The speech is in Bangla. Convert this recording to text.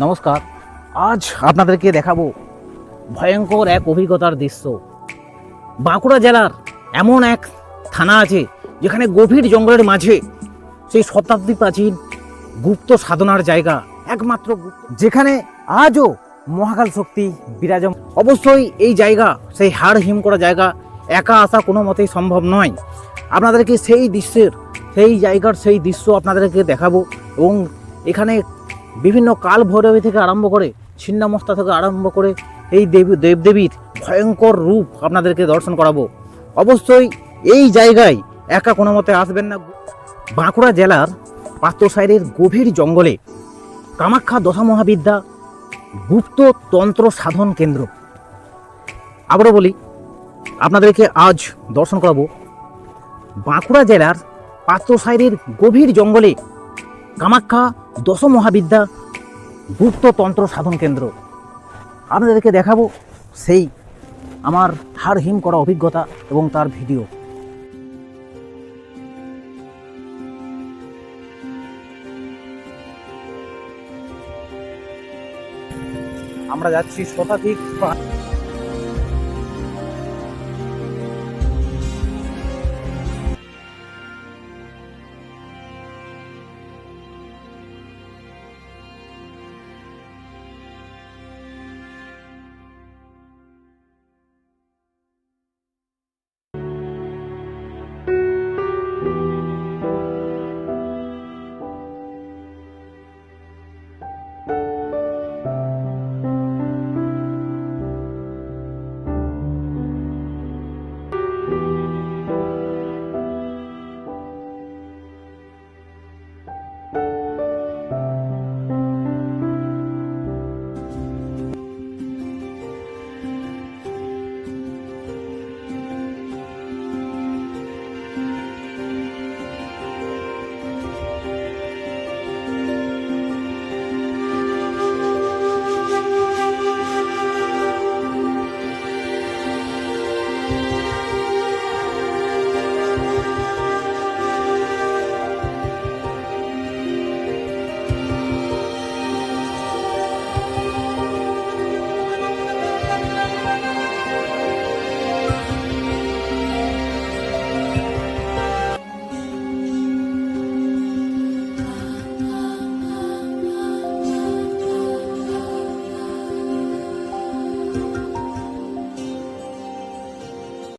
নমস্কার। আজ আপনাদেরকে দেখাবো ভয়ঙ্কর এক অভিজ্ঞতার দৃশ্য। বাঁকুড়া জেলার এমন এক থানা আছে যেখানে গভীর জঙ্গলের মাঝে সেই শতাব্দী প্রাচীন গুপ্ত সাধনার জায়গা, একমাত্র যেখানে আজও মহাকাল শক্তি বিরাজমান। অবশ্যই এই জায়গা, সেই হাড় হিম করা জায়গা, একা আসা কোনো মতেই সম্ভব নয়। আপনাদেরকে সেই জায়গার সেই দৃশ্য আপনাদেরকে দেখাবো এবং এখানে বিভিন্ন কাল ভৈরবী থেকে আরম্ভ করে ছিন্নমস্তা থেকে আরম্ভ করে এই দেবদেবীর ভয়ঙ্কর রূপ আপনাদেরকে দর্শন করাবো। অবশ্যই এই জায়গায় একা কোনো মতে আসবেন না। বাঁকুড়া জেলার পাত্রসাইরের গভীর জঙ্গলে কামাখ্যা দশা মহাবিদ্যা গুপ্ত তন্ত্র সাধন কেন্দ্র। আবারও বলি, আপনাদেরকে আজ দর্শন করাবো বাঁকুড়া জেলার পাত্রসাইরের গভীর জঙ্গলে কামাখ্যা দশ মহাবিদ্যা গুপ্ত তন্ত্র সাধন কেন্দ্র। আপনাদেরকে দেখাবো সেই আমার হাড় হিম করা অভিজ্ঞতা এবং তার ভিডিও। আমরা যাচ্ছি শতাধিক